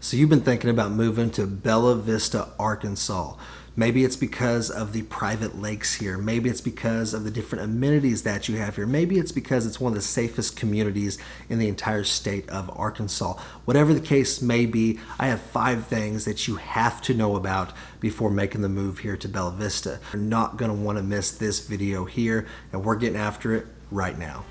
So you've been thinking about moving to Bella Vista, Arkansas. Maybe it's because of the private lakes here. Maybe it's because of the different amenities that you have here. Maybe it's because it's one of the safest communities in the entire state of Arkansas. Whatever the case may be, I have 5 things that you have to know about before making the move here to Bella Vista. You're not going to want to miss this video here, and we're getting after it right now.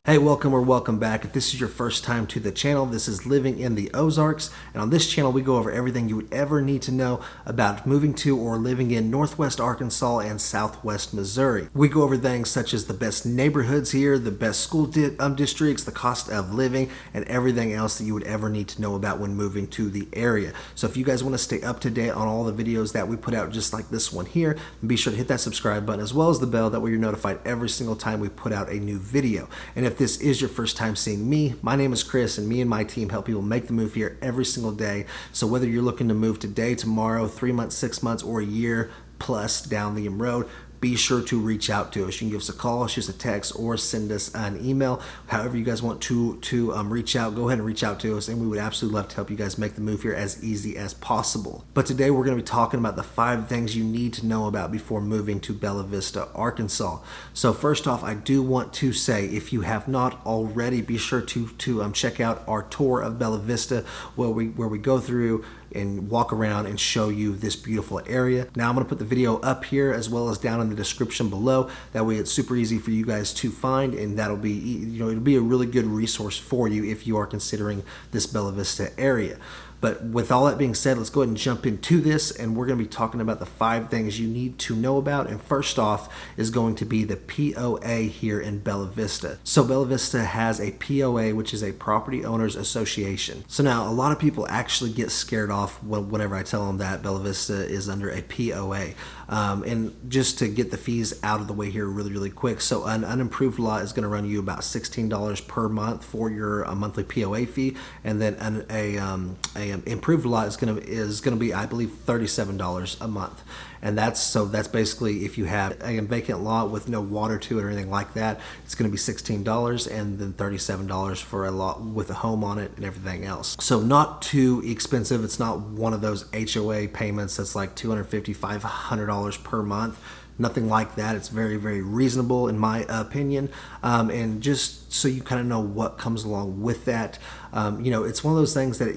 Hey, welcome or welcome back. If this is your first time to the channel, this is Living in the Ozarks, and on this channel we go over everything you would ever need to know about moving to or living in Northwest Arkansas and Southwest Missouri. We go over things such as the best neighborhoods here, the best school districts, the cost of living, and everything else that you would ever need to know about when moving to the area. So if you guys want to stay up to date on all the videos that we put out, just like this one here, be sure to hit that subscribe button as well as the bell. That way you're notified every single time we put out a new video. And if this is your first time seeing me, my name is Chris, and me and my team help people make the move here every single day. So whether you're looking to move today, tomorrow, 3 months, 6 months, or a year plus down the road, be sure to reach out to us. You can give us a call, shoot us a text, or send us an email. However you guys want to reach out, go ahead and reach out to us, and we would absolutely love to help you guys make the move here as easy as possible. But today we're going to be talking about the 5 things you need to know about before moving to Bella Vista, Arkansas. So first off, I do want to say, if you have not already, be sure to check out our tour of Bella Vista, where we go through and walk around and show you this beautiful area. Now I'm going to put the video up here as well as down in the description below. That way it's super easy for you guys to find, and that'll be, it'll be a really good resource for you if you are considering this Bella Vista area. But with all that being said, let's go ahead and jump into this, and we're going to be talking about the 5 things you need to know about. And first off is going to be the POA here in Bella Vista. So Bella Vista has a POA, which is a Property Owners Association. So now a lot of people actually get scared off whenever I tell them that Bella Vista is under a POA. And just to get the fees out of the way here really quick, so an unimproved lot is going to run you about $16 per month for your monthly POA fee, and then a improved lot is going to be, I believe, $37 a month. And that's basically, if you have a vacant lot with no water to it or anything like that, it's going to be $16, and then $37 for a lot with a home on it and everything else. So not too expensive. It's not one of those HOA payments that's like $250, $500 per month. Nothing like that. It's very reasonable in my opinion, and just so you kind of know what comes along with that. It's one of those things that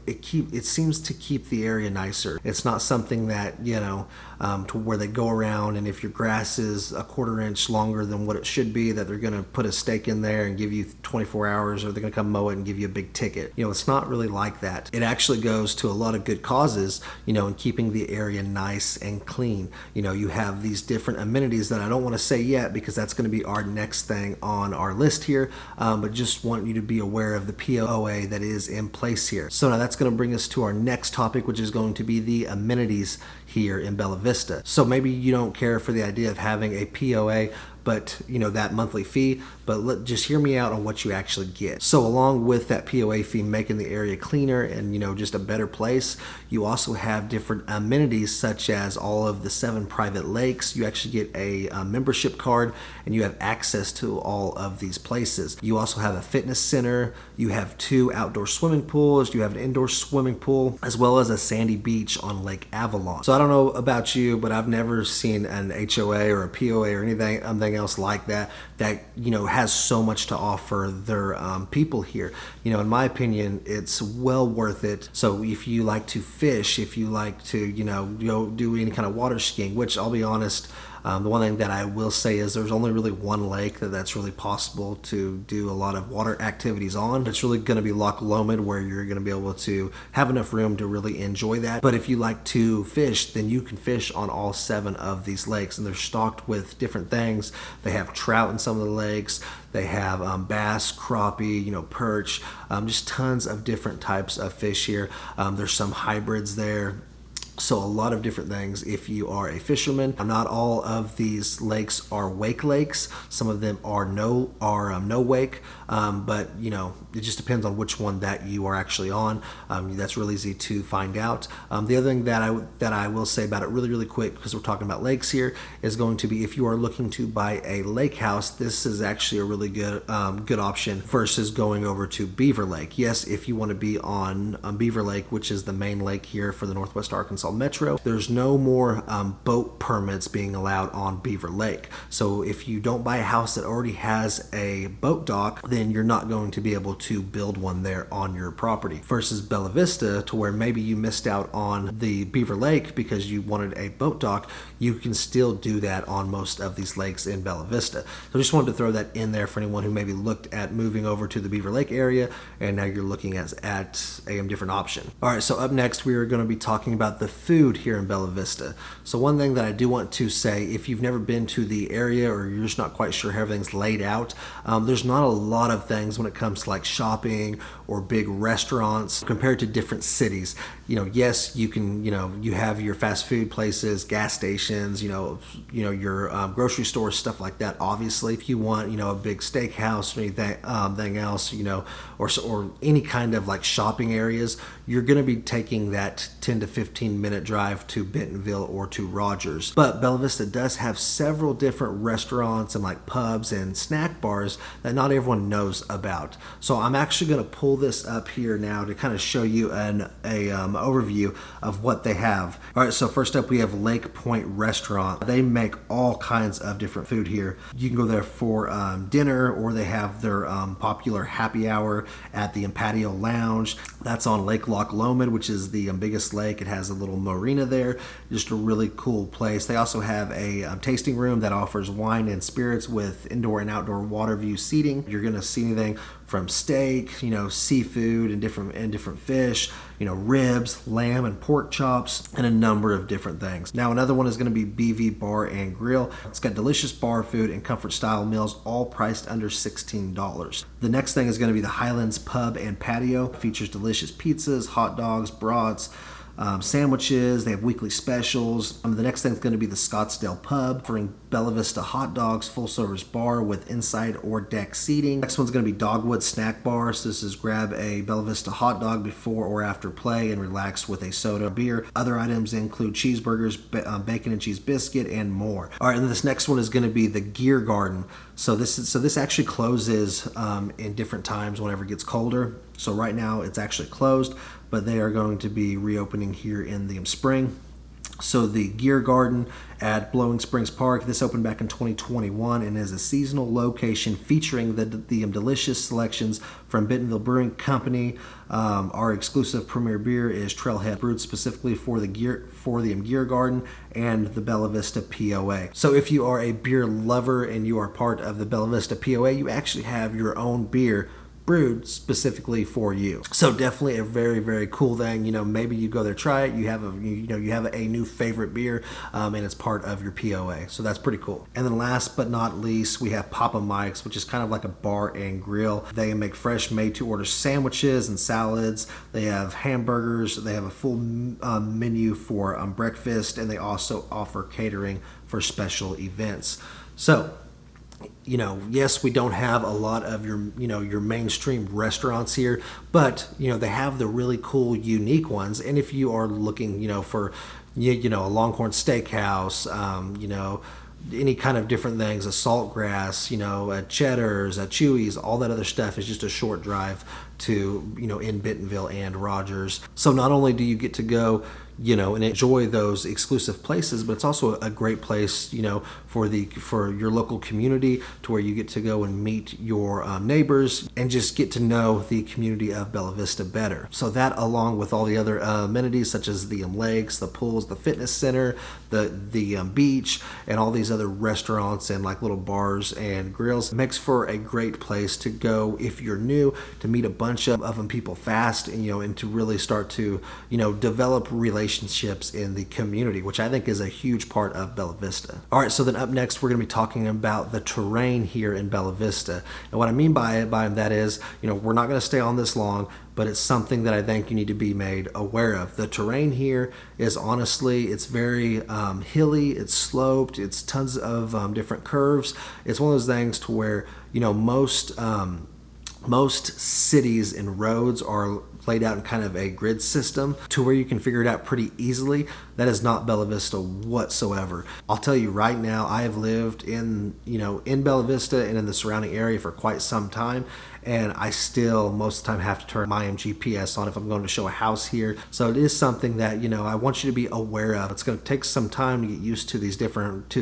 it seems to keep the area nicer. It's not something that to where they go around, and if your grass is a 1/4 inch longer than what it should be, that they're going to put a stake in there and give you 24 hours, or they're going to come mow it and give you a big ticket. It's not really like that. It actually goes to a lot of good causes, in keeping the area nice and clean. You have these different amenities that I don't want to say yet, because that's going to be our next thing on our list here, but just want you to be aware of the POA that is in place here. So now that's going to bring us to our next topic, which is going to be the amenities here in Bella Vista. So maybe you don't care for the idea of having a POA, but that monthly fee, but just hear me out on what you actually get. So along with that POA fee making the area cleaner and just a better place, you also have different amenities such as all of the 7 private lakes. You actually get a membership card, and you have access to all of these places. You also have a fitness center, you have 2 outdoor swimming pools, you have an indoor swimming pool, as well as a sandy beach on Lake Avalon. So I don't know about you, but I've never seen an HOA or a POA or anything else like that has so much to offer their people here. In my opinion, it's well worth it. So if you like to fish, if you like to do any kind of water skiing, which I'll be honest, the one thing that I will say is there's only really one lake that's really possible to do a lot of water activities on. It's really going to be Loch Lomond, where you're going to be able to have enough room to really enjoy that. But if you like to fish, then you can fish on all 7 of these lakes, and they're stocked with different things. They have trout in some of the lakes. They have bass, crappie, perch, just tons of different types of fish here. There's some hybrids there. So a lot of different things if you are a fisherman. Not all of these lakes are wake lakes. Some of them are no wake, but it just depends on which one that you are actually on. That's real easy to find out. The other thing that I will say about it really quick, because we're talking about lakes here, is going to be if you are looking to buy a lake house, this is actually a really good option versus going over to Beaver Lake. Yes, if you want to be on Beaver Lake, which is the main lake here for the Northwest Arkansas Metro, there's no more boat permits being allowed on Beaver Lake. So if you don't buy a house that already has a boat dock, then you're not going to be able to build one there on your property. Versus Bella Vista, to where maybe you missed out on the Beaver Lake because you wanted a boat dock, you can still do that on most of these lakes in Bella Vista. So I just wanted to throw that in there for anyone who maybe looked at moving over to the Beaver Lake area and now you're looking at a different option. All right, so up next we are going to be talking about the food here in Bella Vista. So one thing that I do want to say, if you've never been to the area or you're just not quite sure how everything's laid out, there's not a lot of things when it comes to like shopping or big restaurants compared to different cities. Yes, you can, you have your fast food places, gas stations, your grocery stores, stuff like that. Obviously, if you want, a big steakhouse or anything else, or any kind of like shopping areas, you're going to be taking that 10 to 15 minute drive to Bentonville or to Rogers. But Bella Vista does have several different restaurants and like pubs and snack bars that not everyone knows about. So I'm actually going to pull this up here now to kind of show you an overview of what they have. All right, so first up we have Lake Point Restaurant. They make all kinds of different food here. You can go there for dinner, or they have their popular happy hour at the Patio Lounge. That's on Lake Loch Lomond, which is the biggest lake. It has a little marina there. Just a really cool place. They also have a tasting room that offers wine and spirits with indoor and outdoor water view seating. You're going to see anything from steak, seafood and different fish, ribs, lamb and pork chops, and a number of different things. Now another one is going to be BV Bar and Grill. It's got delicious bar food and comfort style meals, all priced under $16. The next thing is going to be the Highlands Pub and Patio. It features delicious pizzas, hot dogs, brats, sandwiches. They have weekly specials. The next thing is going to be the Scottsdale Pub, offering Bella Vista hot dogs, full service bar with inside or deck seating. Next one's going to be Dogwood Snack Bar. So this is grab a Bella Vista hot dog before or after play and relax with a soda or beer. Other items include cheeseburgers, bacon and cheese biscuit, and more. All right, and this next one is going to be the Gear Garden. So this actually closes in different times whenever it gets colder. So right now it's actually closed, but they are going to be reopening here in the spring. So the Gear Garden at Blowing Springs Park, this opened back in 2021 and is a seasonal location featuring the delicious selections from Bentonville Brewing Company. Our exclusive premier beer is Trailhead, brewed specifically for the Gear Garden and the Bella Vista POA. So if you are a beer lover and you are part of the Bella Vista POA, you actually have your own beer brewed specifically for you. So definitely a very cool thing. Maybe you go there, try it, you have a new favorite beer, and it's part of your POA. So that's pretty cool. And then last but not least, we have Papa Mike's, which is kind of like a bar and grill. They make fresh made to order sandwiches and salads. They have hamburgers. They have a full menu for breakfast, and they also offer catering for special events. So yes, we don't have a lot of your mainstream restaurants here, but they have the really cool, unique ones. And if you are looking, for a Longhorn Steakhouse, any kind of different things, a Saltgrass, a Cheddar's, a Chewy's, all that other stuff is just a short drive to, in Bentonville and Rogers. So not only do you get to go, and enjoy those exclusive places, but it's also a great place, for your local community, to where you get to go and meet your neighbors and just get to know the community of Bella Vista better. So that, along with all the other amenities such as the lakes, the pools, the fitness center, the beach, and all these other restaurants and like little bars and grills, makes for a great place to go if you're new, to meet a bunch of people fast, and to really start to develop relationships relationships in the community, which I think is a huge part of Bella Vista. All right, so then up next, we're going to be talking about the terrain here in Bella Vista. And what I mean by that is, we're not going to stay on this long, but it's something that I think you need to be made aware of. The terrain here is honestly, it's very hilly, it's sloped, it's tons of different curves. It's one of those things to where, most cities and roads are laid out in kind of a grid system to where you can figure it out pretty easily. That is not Bella Vista whatsoever. I'll tell you right now, I have lived in Bella Vista and in the surrounding area for quite some time, and I still most of the time have to turn my GPS on if I'm going to show a house here. So it is something that I want you to be aware of. It's going to take some time to get used to these different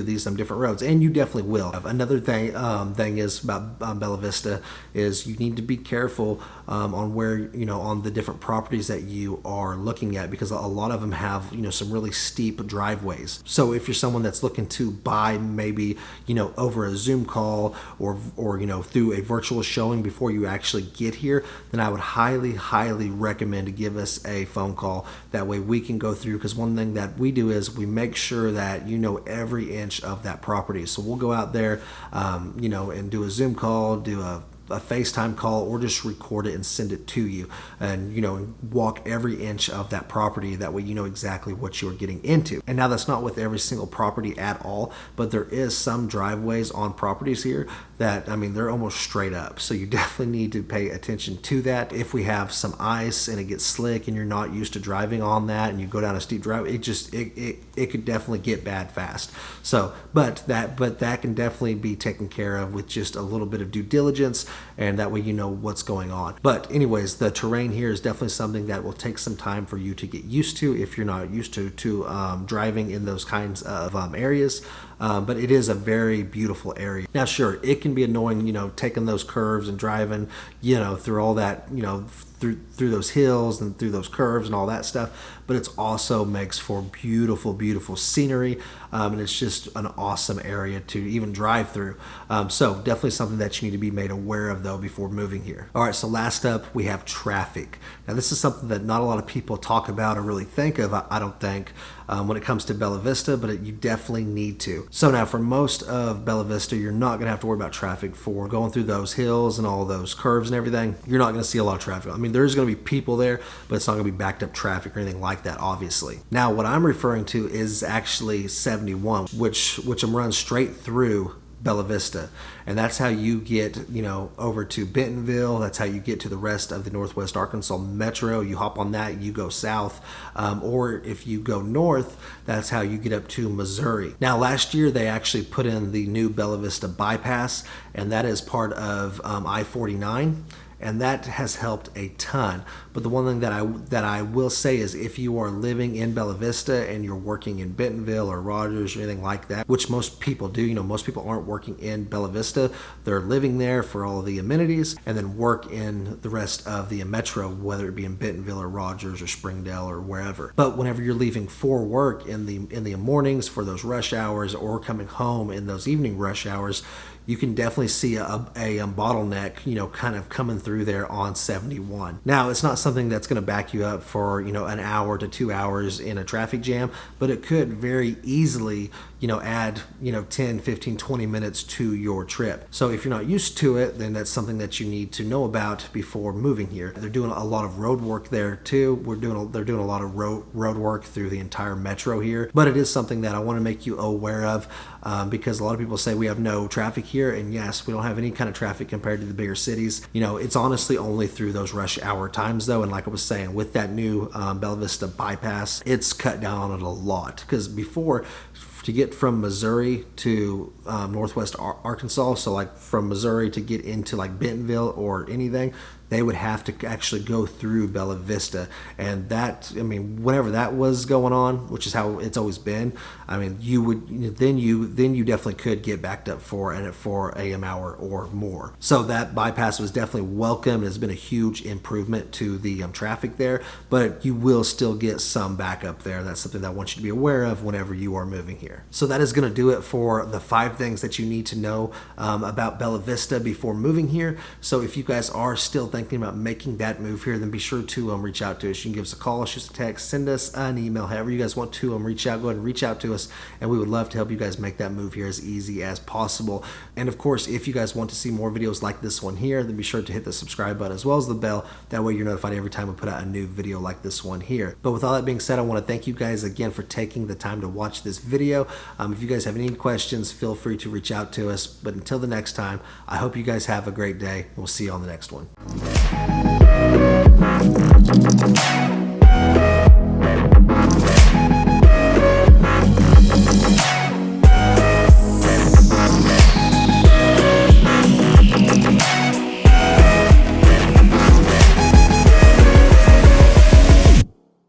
roads, and you definitely will. Another thing is about Bella Vista is you need to be careful on where on the different properties that you are looking at, because a lot of them have some really steep driveways. So if you're someone that's looking to buy maybe over a Zoom call or through a virtual showing before you actually get here, then I would highly recommend to give us a phone call. That way we can go through, because one thing that we do is we make sure that every inch of that property. So we'll go out there and do a Zoom call, do a FaceTime call, or just record it and send it to you, and walk every inch of that property. That way you know exactly what you're getting into. And now that's not with every single property at all, but there is some driveways on properties here that they're almost straight up, so you definitely need to pay attention to that. If we have some ice and it gets slick and you're not used to driving on that and you go down a steep drive, it could definitely get bad fast. So but that can definitely be taken care of with just a little bit of due diligence, and that way you know what's going on. But anyways, the terrain here is definitely something that will take some time for you to get used to if you're not used to driving in those kinds of areas. But it is a very beautiful area. Now, sure, it can be annoying, taking those curves and driving, through all that, through those hills and through those curves and all that stuff. But it's also makes for beautiful scenery, and it's just an awesome area to even drive through. So definitely something that you need to be made aware of though before moving here. All right, so last up we have traffic. Now this is something that not a lot of people talk about or really think of, I don't think, when it comes to Bella Vista, but you definitely need to. So now for most of Bella Vista, you're not going to have to worry about traffic for going through those hills and all those curves and everything. You're not going to see a lot of traffic. There's going to be people there, but it's not going to be backed up traffic or anything like that, obviously. Now, what I'm referring to is actually 71, which runs straight through Bella Vista, and that's how you get over to Bentonville. That's how you get to the rest of the Northwest Arkansas Metro. You hop on that, you go south, or if you go north, that's how you get up to Missouri. Now last year they actually put in the new Bella Vista bypass, and that is part of I-49. And that has helped a ton. But the one thing that I will say is, if you are living in Bella Vista and you're working in Bentonville or Rogers or anything like that, which most people do, most people aren't working in Bella Vista. They're living there for all the amenities and then work in the rest of the metro, whether it be in Bentonville or Rogers or Springdale or wherever. But whenever you're leaving for work in the mornings for those rush hours, or coming home in those evening rush hours, you can definitely see a bottleneck, kind of coming through there on 71. Now, it's not something that's going to back you up for, an hour to 2 hours in a traffic jam, but it could very easily, add, 10, 15, 20 minutes to your trip. So if you're not used to it, then that's something that you need to know about before moving here. They're doing a lot of road work there too. They're doing a lot of road work through the entire metro here, but it is something that I want to make you aware of, because a lot of people say we have no traffic here, and yes, we don't have any kind of traffic compared to the bigger cities. It's honestly only through those rush hour times though, and like I was saying, with that new Bella Vista bypass, it's cut down on it a lot, because before, to get from Missouri to Northwest Arkansas, so like from Missouri to get into like Bentonville or anything, they would have to actually go through Bella Vista. And that, whenever that was going on, which is how it's always been, you would, then you definitely could get backed up for an 4 a.m. hour or more. So that bypass was definitely welcome. It's been a huge improvement to the traffic there, but you will still get some backup there. That's something that I want you to be aware of whenever you are moving here. So that is going to do it for the 5 things that you need to know about Bella Vista before moving here. So if you guys are still thinking thinking about making that move here, then be sure to reach out to us. You can give us a call, shoot us a text, send us an email, however you guys want to reach out. Go ahead and reach out to us, and we would love to help you guys make that move here as easy as possible. And of course, if you guys want to see more videos like this one here, then be sure to hit the subscribe button as well as the bell. That way you're notified every time we put out a new video like this one here. But with all that being said, I want to thank you guys again for taking the time to watch this video. If you guys have any questions, feel free to reach out to us. But until the next time, I hope you guys have a great day. We'll see you on the next one.